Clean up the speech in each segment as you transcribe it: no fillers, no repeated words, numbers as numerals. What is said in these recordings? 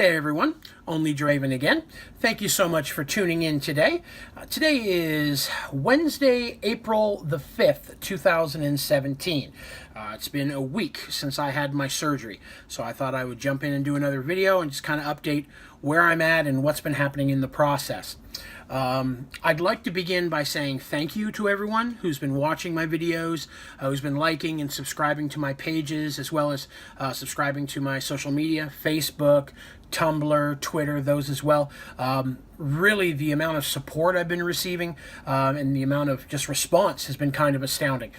G'day everyone, onlydraven again. Thank you so much for tuning in today. Today is Wednesday, April the 5th, 2017. It's been a week since I had my surgery, so I thought I would jump in and do another video and just kind of update where I'm at and what's been happening in the process. I'd like to begin by saying thank you to everyone who's been watching my videos, who's been liking and subscribing to my pages, as well as subscribing to my social media, Facebook, Tumblr, Twitter, those as well. Really, the amount of support I've been receiving and the amount of just response has been kind of astounding.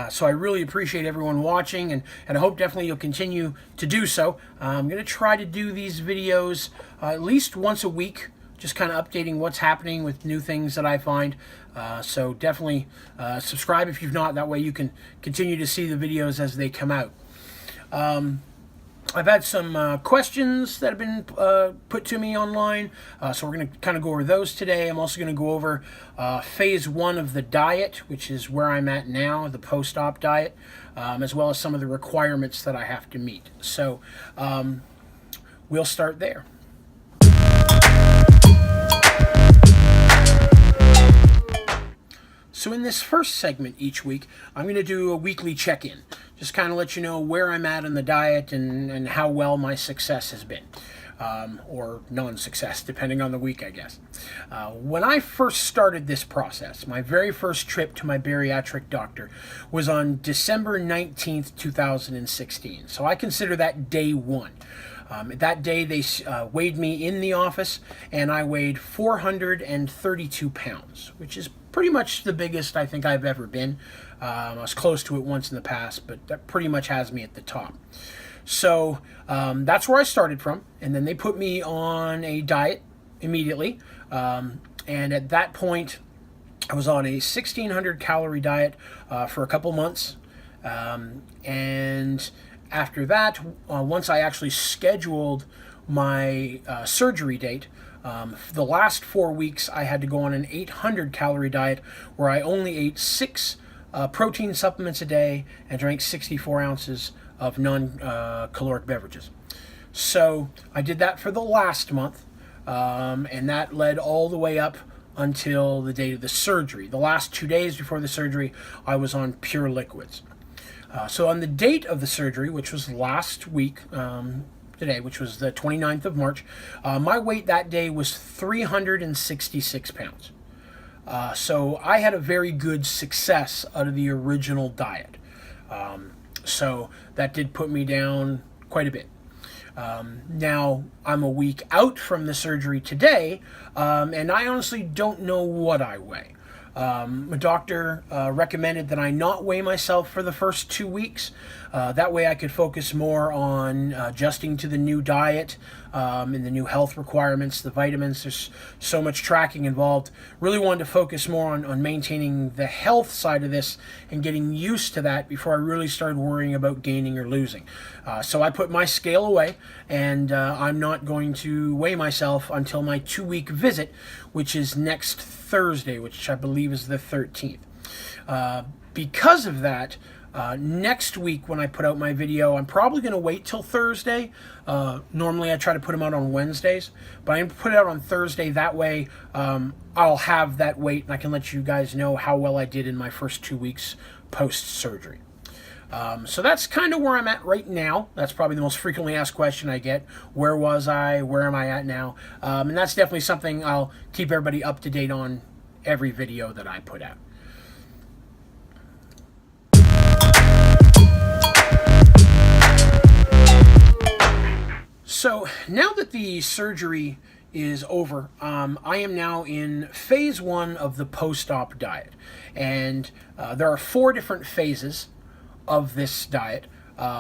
So I really appreciate everyone watching, and I hope definitely you'll continue to do so. I'm going to try to do these videos at least once a week, just kind of updating what's happening with new things that I find. So definitely subscribe if you've not. That way you can continue to see the videos as they come out. I've had some questions that have been put to me online, so we're going to kind of go over those today. I'm also going to go over phase 1 of the diet, which is where I'm at now, the post-op diet, as well as some of the requirements that I have to meet. So we'll start there. So in this first segment each week, I'm going to do a weekly check-in. Just kind of let you know where I'm at in the diet and how well my success has been. Or non-success, depending on the week, I guess. When I first started this process, my very first trip to my bariatric doctor was on December 19th, 2016. So I consider that day one. That day they weighed me in the office, and I weighed 432 pounds, which is pretty much the biggest I think I've ever been. I was close to it once in the past, but that pretty much has me at the top. So that's where I started from, and then they put me on a diet immediately, and at that point I was on a 1,600 calorie diet for a couple months, and after that, once I actually scheduled my surgery date, the last 4 weeks I had to go on an 800 calorie diet where I only ate 6 protein supplements a day and drank 64 ounces of non-caloric beverages. So I did that for the last month, and that led all the way up until the date of the surgery. The last 2 days before the surgery, I was on pure liquids. So on the date of the surgery, which was last week, today, which was the 29th of March, my weight that day was 366 pounds. So I had a very good success out of the original diet. So that did put me down quite a bit. Now I'm a week out from the surgery today, and I honestly don't know what I weigh. My doctor recommended that I not weigh myself for the first 2 weeks. That way I could focus more on adjusting to the new diet and the new health requirements, the vitamins. There's so much tracking involved. Really wanted to focus more on maintaining the health side of this and getting used to that before I really started worrying about gaining or losing. So I put my scale away, and I'm not going to weigh myself until my 2-week visit, which is next Thursday, which I believe is the 13th. Because of that, next week when I put out my video, I'm probably going to wait till Thursday. Normally I try to put them out on Wednesdays, but I'm going to put it out on Thursday. That way I'll have that weight, and I can let you guys know how well I did in my first 2 weeks post-surgery. So that's kind of where I'm at right now. That's probably the most frequently asked question I get. Where was I? Where am I at now? And that's definitely something I'll keep everybody up to date on every video that I put out. So now that the surgery is over, I am now in phase 1 of the post-op diet. And there are 4 different phases of this diet.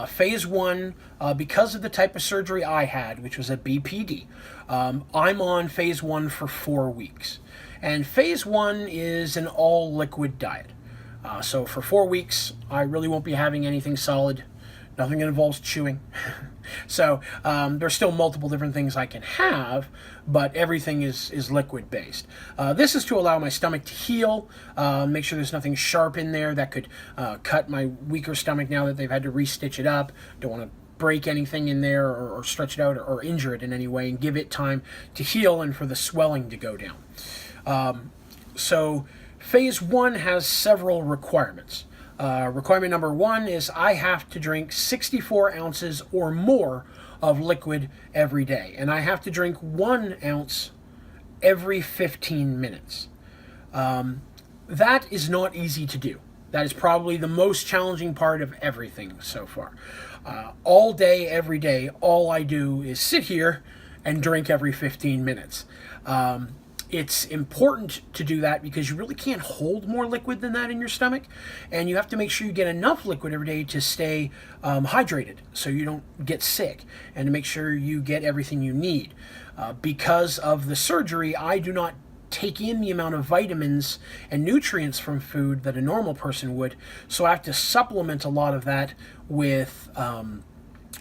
Phase 1, because of the type of surgery I had, which was a BPD, I'm on phase 1 for 4 weeks. And phase 1 is an all-liquid diet. So for 4 weeks, I really won't be having anything solid, nothing that involves chewing. So there's still multiple different things I can have, but everything is liquid based. This is to allow my stomach to heal, make sure there's nothing sharp in there that could cut my weaker stomach now that they've had to restitch it up. Don't want to break anything in there or stretch it out or injure it in any way, and give it time to heal and for the swelling to go down. So phase 1 has several requirements. Requirement number 1 is I have to drink 64 ounces or more of liquid every day, and I have to drink 1 ounce every 15 minutes. That is not easy to do. That is probably the most challenging part of everything so far. All day, every day, all I do is sit here and drink every 15 minutes. It's important to do that because you really can't hold more liquid than that in your stomach, and you have to make sure you get enough liquid every day to stay hydrated so you don't get sick, and to make sure you get everything you need. Because of the surgery, I do not take in the amount of vitamins and nutrients from food that a normal person would, so I have to supplement a lot of that with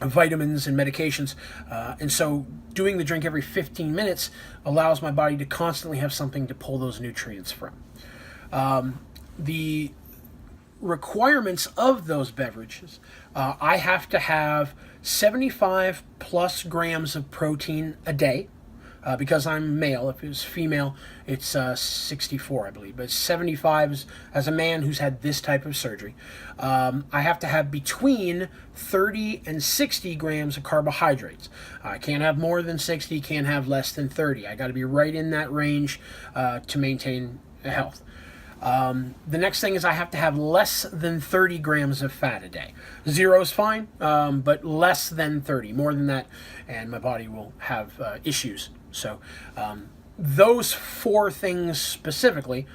vitamins and medications, and so doing the drink every 15 minutes allows my body to constantly have something to pull those nutrients from. The requirements of those beverages, I have to have 75 plus grams of protein a day. Because I'm male. If it was female, it's 64, I believe. But 75 as a man who's had this type of surgery. I have to have between 30 and 60 grams of carbohydrates. I can't have more than 60, can't have less than 30. I got to be right in that range to maintain health. The next thing is I have to have less than 30 grams of fat a day. 0 is fine, but less than 30. More than that, and my body will have issues. So those 4 things specifically,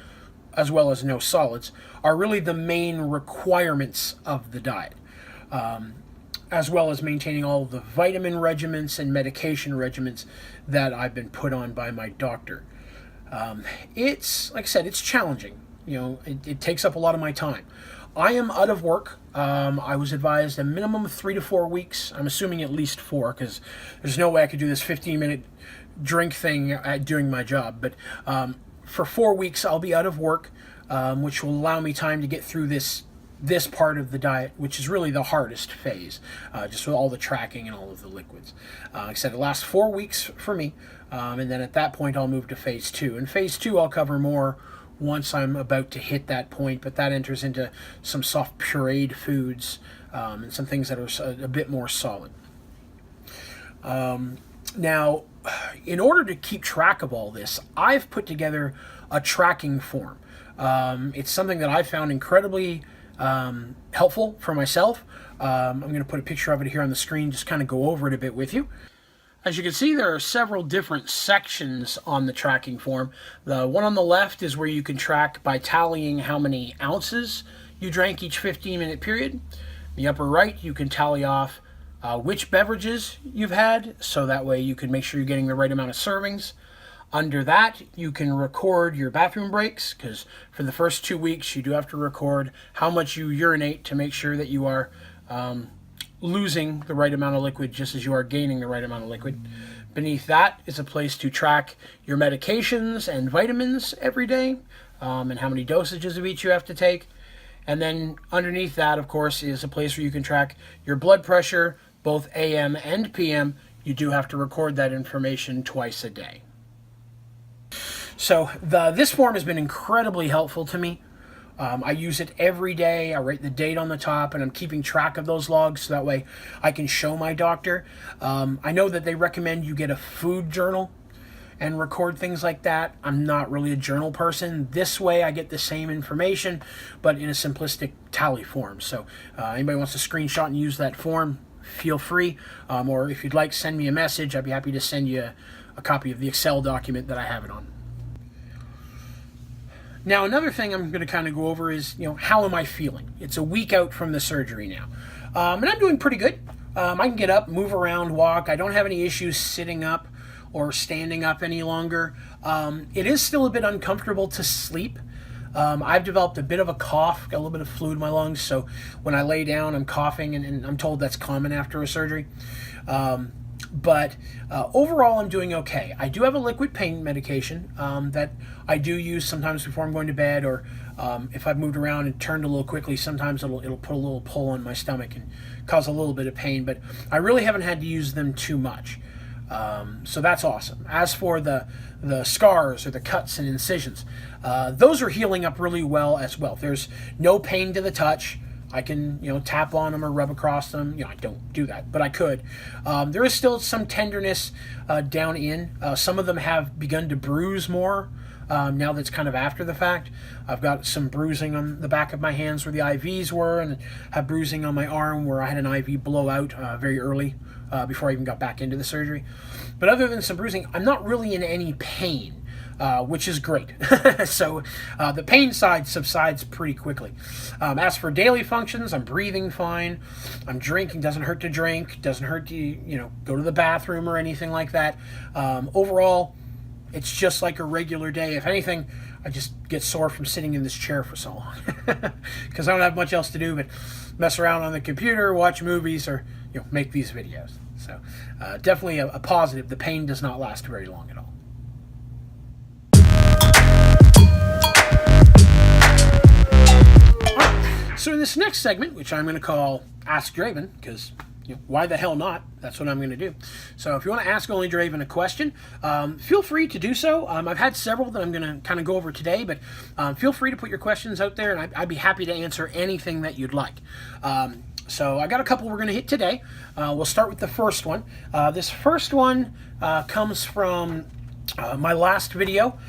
as well as no solids, are really the main requirements of the diet, as well as maintaining all of the vitamin regimens and medication regimens that I've been put on by my doctor. It's, like I said, it's challenging. You know, it takes up a lot of my time. I am out of work. I was advised a minimum of 3 to 4 weeks. I'm assuming at least 4, because there's no way I could do this 15-minute drink thing doing my job. But for 4 weeks, I'll be out of work, which will allow me time to get through this part of the diet, which is really the hardest phase, just with all the tracking and all of the liquids. Like I said, it lasts 4 weeks for me, and then at that point, I'll move to phase 2. And phase 2, I'll cover more once I'm about to hit that point, but that enters into some soft pureed foods and some things that are a bit more solid. Now, in order to keep track of all this, I've put together a tracking form. It's something that I found incredibly helpful for myself. I'm going to put a picture of it here on the screen, just kind of go over it a bit with you. As you can see, there are several different sections on the tracking form. The one on the left is where you can track by tallying how many ounces you drank each 15-minute period. The upper right, you can tally off which beverages you've had, so that way you can make sure you're getting the right amount of servings. Under that, you can record your bathroom breaks, because for the first 2 weeks, you do have to record how much you urinate to make sure that you are losing the right amount of liquid just as you are gaining the right amount of liquid. Beneath that is a place to track your medications and vitamins every day, and how many dosages of each you have to take. And then underneath that, of course, is a place where you can track your blood pressure, both AM and PM. You do have to record that information twice a day. So this form has been incredibly helpful to me. I use it every day. I write the date on the top, and I'm keeping track of those logs so that way I can show my doctor. I know that they recommend you get a food journal and record things like that. I'm not really a journal person. This way I get the same information, but in a simplistic tally form. So anybody wants to screenshot and use that form, feel free. Or if you'd like, send me a message. I'd be happy to send you a copy of the Excel document that I have it on. Now, another thing I'm going to kind of go over is, how am I feeling? It's a week out from the surgery now. And I'm doing pretty good. I can get up, move around, walk. I don't have any issues sitting up or standing up any longer. It is still a bit uncomfortable to sleep. I've developed a bit of a cough, got a little bit of fluid in my lungs, so when I lay down, I'm coughing, and I'm told that's common after a surgery. But overall, I'm doing okay. I do have a liquid pain medication that I do use sometimes before I'm going to bed, or if I've moved around and turned a little quickly, sometimes it'll put a little pull on my stomach and cause a little bit of pain. But I really haven't had to use them too much. So that's awesome. As for the scars or the cuts and incisions, those are healing up really well as well. There's no pain to the touch. I can, tap on them or rub across them. I don't do that, but I could. There is still some tenderness down in. Some of them have begun to bruise more now that's kind of after the fact. I've got some bruising on the back of my hands where the IVs were, and have bruising on my arm where I had an IV blow out very early before I even got back into the surgery. But other than some bruising, I'm not really in any pain. Which is great. So the pain side subsides pretty quickly. As for daily functions, I'm breathing fine. I'm drinking. Doesn't hurt to drink. Doesn't hurt to go to the bathroom or anything like that. Overall, it's just like a regular day. If anything, I just get sore from sitting in this chair for so long because I don't have much else to do but mess around on the computer, watch movies, or make these videos. So definitely a positive. The pain does not last very long at all. So in this next segment, which I'm going to call Ask Draven, because why the hell not? That's what I'm going to do. So if you want to ask Only Draven a question, feel free to do so. I've had several that I'm going to kind of go over today, but feel free to put your questions out there, and I'd be happy to answer anything that you'd like. So I got a couple we're going to hit today. We'll start with the first one. This first one comes from my last video.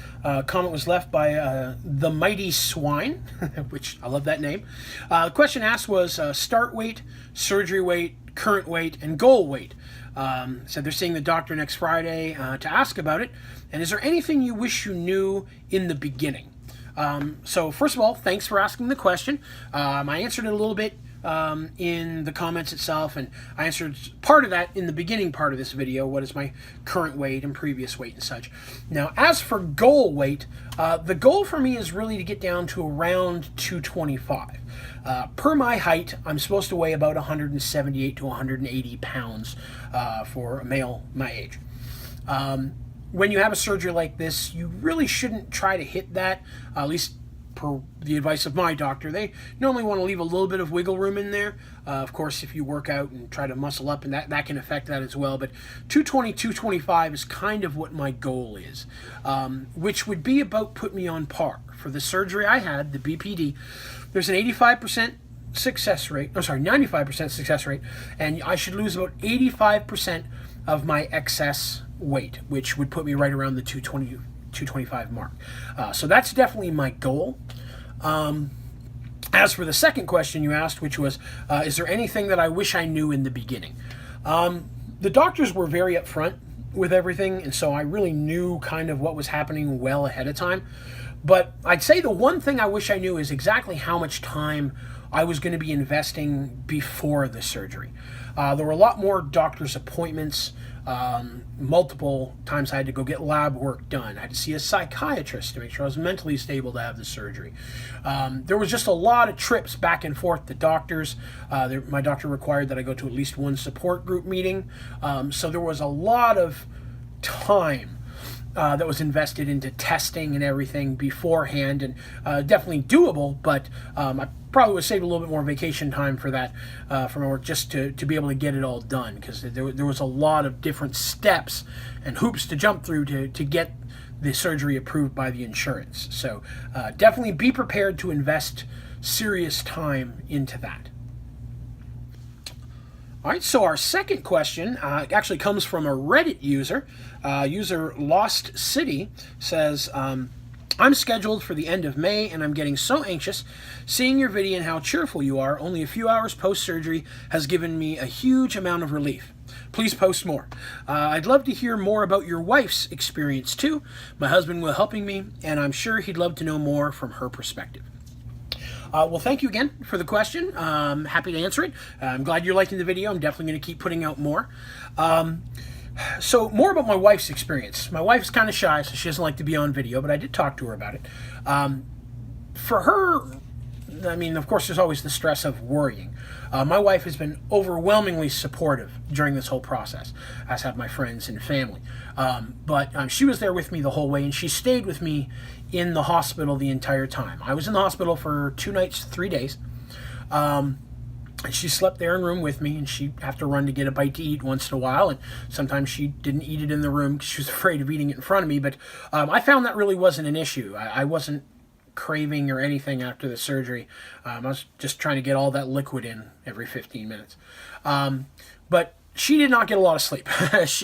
Comment was left by the Mighty Swine, which I love that name. The question asked was start weight, surgery weight, current weight, and goal weight. Said they're seeing the doctor next Friday to ask about it. And is there anything you wish you knew in the beginning? So first of all, thanks for asking the question. I answered it a little bit in the comments itself, and I answered part of that in the beginning part of this video. What is my current weight and previous weight and such. Now, as for goal weight, the goal for me is really to get down to around 225. Per my height, I'm supposed to weigh about 178 to 180 pounds for a male my age. When you have a surgery like this, you really shouldn't try to hit that, at least per the advice of my doctor. They normally want to leave a little bit of wiggle room in there. Of course, if you work out and try to muscle up, and that can affect that as well. But 220, 225 is kind of what my goal is, which would be about put me on par. For the surgery I had, the BPD, there's an 85% success rate. I'm sorry, 95% success rate, and I should lose about 85% of my excess weight, which would put me right around the 225 mark. So that's definitely my goal. As for the second question you asked, which was, is there anything that I wish I knew in the beginning? The doctors were very upfront with everything, and so I really knew kind of what was happening well ahead of time. But I'd say the one thing I wish I knew is exactly how much time I was going to be investing before the surgery. There were a lot more doctor's appointments. Multiple times I had to go get lab work done. I had to see a psychiatrist to make sure I was mentally stable to have the surgery. There was just a lot of trips back and forth to doctors. My doctor required that I go to at least one support group meeting. So there was a lot of time that was invested into testing and everything beforehand, and definitely doable, but I probably would save a little bit more vacation time for that from work, just to be able to get it all done, because there was a lot of different steps and hoops to jump through to get the surgery approved by the insurance. So definitely be prepared to invest serious time into that. All right, so our second question actually comes from a Reddit user. User Lost City says, I'm scheduled for the end of May, and I'm getting so anxious. Seeing your video and how cheerful you are only a few hours post-surgery has given me a huge amount of relief. Please post more. I'd love to hear more about your wife's experience too. My husband will helping me, and I'm sure he'd love to know more from her perspective. Well, thank you again for the question. I'm happy to answer it. I'm glad you're liking the video. I'm definitely going to keep putting out more. So more about my wife's experience. My wife's kind of shy, so she doesn't like to be on video, but I did talk to her about it. For her, I mean, of course, there's always the stress of worrying. My wife has been overwhelmingly supportive during this whole process, as have my friends and family. But she was there with me the whole way, and she stayed with me in the hospital the entire time. I was in the hospital for 2 nights, 3 days. And she slept there in the room with me, and she'd have to run to get a bite to eat once in a while, and sometimes she didn't eat it in the room because she was afraid of eating it in front of me. But I found that really wasn't an issue. I wasn't craving or anything after the surgery. I was just trying to get all that liquid in every 15 minutes. But she did not get a lot of sleep.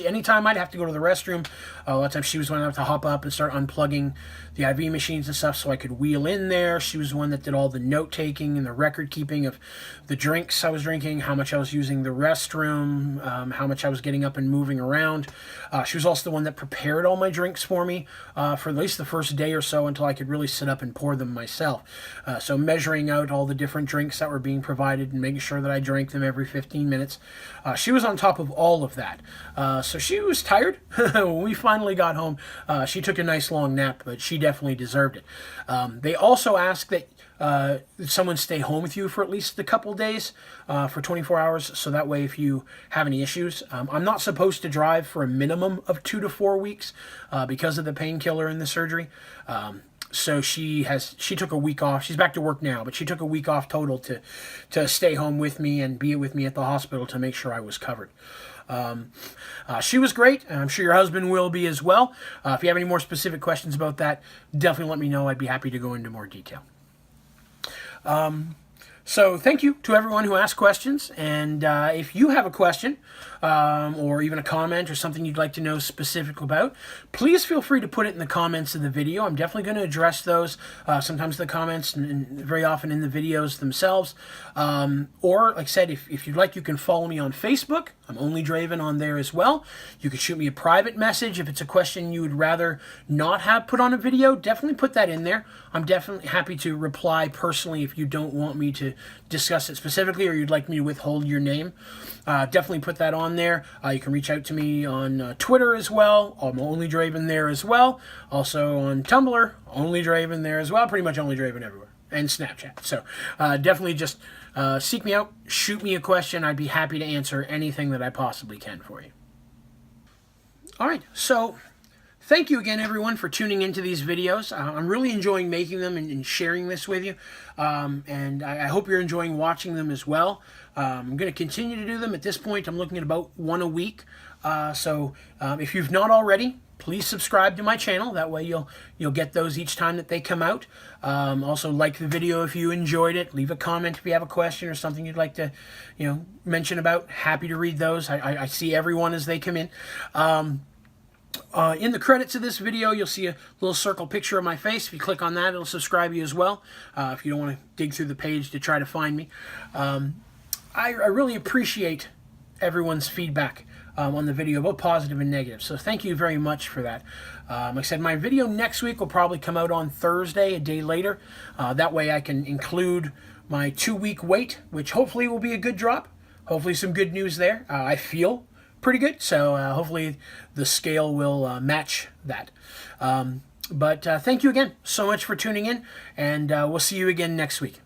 Anytime I'd have to go to the restroom, a lot of times she was the one that had to hop up and start unplugging the IV machines and stuff so I could wheel in there. She was the one that did all the note-taking and the record-keeping of the drinks I was drinking, how much I was using the restroom, how much I was getting up and moving around. She was also the one that prepared all my drinks for me for at least the first day or so until I could really sit up and pour them myself. So measuring out all the different drinks that were being provided and making sure that I drank them every 15 minutes. She was on top of all of that. So she was tired. When we finally got home, she took a nice long nap, but she definitely deserved it. They also ask that someone stay home with you for at least a couple days, for 24 hours, so that way if you have any issues. I'm not supposed to drive for a minimum of 2 to 4 weeks because of the painkiller and the surgery. So she took a week off. She's back to work now, but she took a week off total to stay home with me and be with me at the hospital to make sure I was covered. She was great, and I'm sure your husband will be as well. If you have any more specific questions about that, definitely let me know. I'd be happy to go into more detail. So thank you to everyone who asked questions, and if you have a question or even a comment or something you'd like to know specific about, please feel free to put it in the comments of the video. I'm definitely going to address those, sometimes in the comments and very often in the videos themselves. Or, like I said, if you'd like, you can follow me on Facebook. I'm onlydraven on there as well. You can shoot me a private message if it's a question you would rather not have put on a video. Definitely put that in there. I'm definitely happy to reply personally if you don't want me to discuss it specifically or you'd like me to withhold your name. Definitely put that on there. You can reach out to me on Twitter as well. I'm onlydraven there as well. Also on Tumblr, onlydraven there as well. Pretty much onlydraven everywhere. And Snapchat. So definitely just seek me out, shoot me a question. I'd be happy to answer anything that I possibly can for you. All right, so thank you again, everyone, for tuning into these videos. I'm really enjoying making them and sharing this with you, and I hope you're enjoying watching them as well. I'm going to continue to do them. At this point, I'm looking at about one a week. So if you've not already, please subscribe to my channel. That way you'll get those each time that they come out. Also, like the video if you enjoyed it. Leave a comment if you have a question or something you'd like to mention about. Happy to read those. I see everyone as they come in. In the credits of this video, you'll see a little circle picture of my face. If you click on that, it'll subscribe you as well, if you don't want to dig through the page to try to find me. I really appreciate everyone's feedback on the video, both positive and negative. So thank you very much for that. Like I said, my video next week will probably come out on Thursday, a day later. That way I can include my 2-week wait, which hopefully will be a good drop. Hopefully some good news there. I feel pretty good, so hopefully the scale will match that. But thank you again so much for tuning in, and we'll see you again next week.